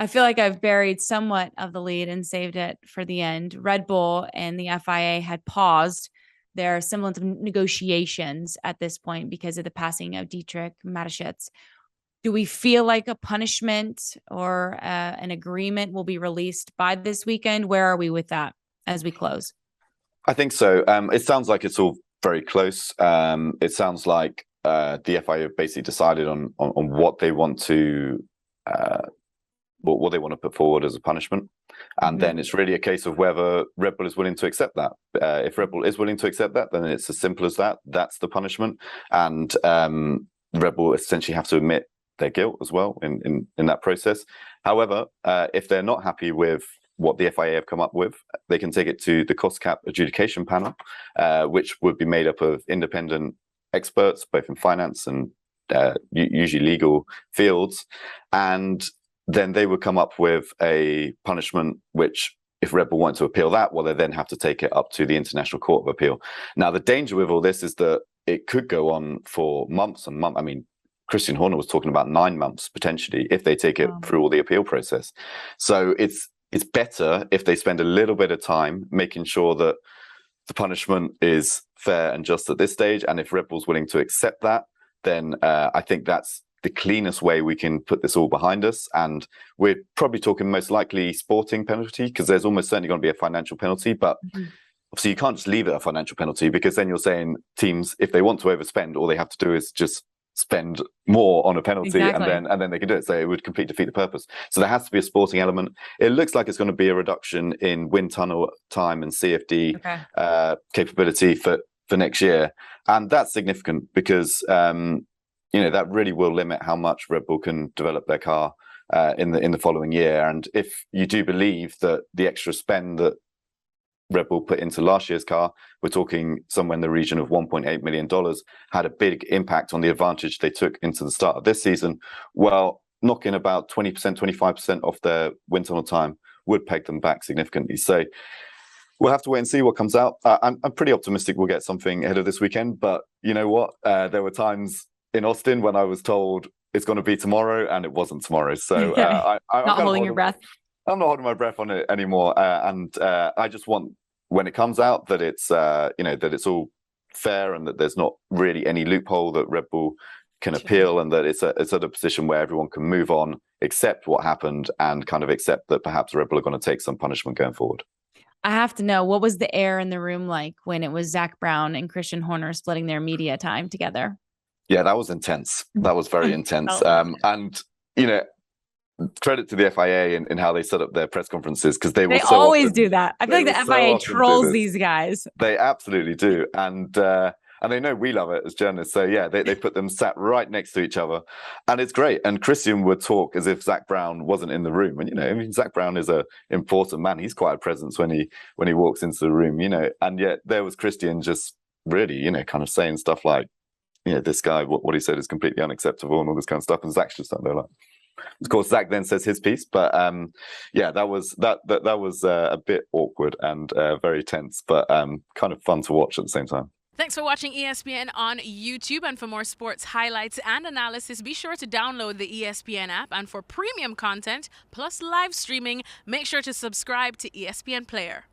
I feel like I've buried somewhat of the lead and saved it for the end. Red Bull and the FIA had paused their semblance of negotiations at this point because of the passing of Dietrich Mateschitz. Do we feel like a punishment or an agreement will be released by this weekend? Where are we with that as we close? I think so. It sounds like it's all very close. It sounds like the FIA have basically decided on what they want to what they want to put forward as a punishment, and then it's really a case of whether Red Bull is willing to accept that. If Red Bull is willing to accept that, then it's as simple as that. That's the punishment, and Red Bull essentially have to admit their guilt as well in that process. However, if they're not happy with what the FIA have come up with, they can take it to the cost cap adjudication panel, which would be made up of independent experts, both in finance and usually legal fields. And then they would come up with a punishment, which if Red Bull want to appeal that, well, they then have to take it up to the International Court of Appeal. Now, the danger with all this is that it could go on for months and months. I mean, Christian Horner was talking about 9 months potentially if they take it through all the appeal process. So it's better if they spend a little bit of time making sure that the punishment is fair and just at this stage. And if Red Bull's willing to accept that, then I think that's the cleanest way we can put this all behind us. And we're probably talking most likely sporting penalty, because there's almost certainly going to be a financial penalty. But obviously you can't just leave it a financial penalty, because then you're saying teams, if they want to overspend, all they have to do is just spend more on a penalty, and then they can do it. So it would completely defeat the purpose. So there has to be a sporting element. It looks like it's going to be a reduction in wind tunnel time and CFD capability for next year, and that's significant because that really will limit how much Red Bull can develop their car in the following year. And if you do believe that the extra spend that Red Bull put into last year's car, we're talking somewhere in the region of $1.8 million, had a big impact on the advantage they took into the start of this season. Well, knocking about 20%, 25% off their wind tunnel time would peg them back significantly. So we'll have to wait and see what comes out. I'm pretty optimistic we'll get something ahead of this weekend, but you know what? There were times in Austin when I was told it's going to be tomorrow and it wasn't tomorrow. So I'm not holding your breath. I'm not holding my breath on it anymore. And I just want, when it comes out, that it's that it's all fair and that there's not really any loophole that Red Bull can appeal, and that it's at a position where everyone can move on, accept what happened, and kind of accept that perhaps Red Bull are going to take some punishment going forward. I have to know, what was the air in the room like when it was Zach Brown and Christian Horner splitting their media time together? Yeah, that was intense. That was very intense. And credit to the FIA in how they set up their press conferences, because they always do that. I feel like the FIA trolls these guys. They absolutely do, and they know we love it as journalists. So yeah, they put them sat right next to each other, and it's great. And Christian would talk as if Zach Brown wasn't in the room, and Zach Brown is a important man. He's quite a presence when he walks into the room, and yet there was Christian just really kind of saying stuff like, this guy, what he said is completely unacceptable and all this kind of stuff, and Zach's just up there like. Of course, Zach then says his piece, but that was a bit awkward and very tense, but kind of fun to watch at the same time. Thanks for watching ESPN on YouTube, and for more sports highlights and analysis, be sure to download the ESPN app, and for premium content plus live streaming, make sure to subscribe to ESPN Player.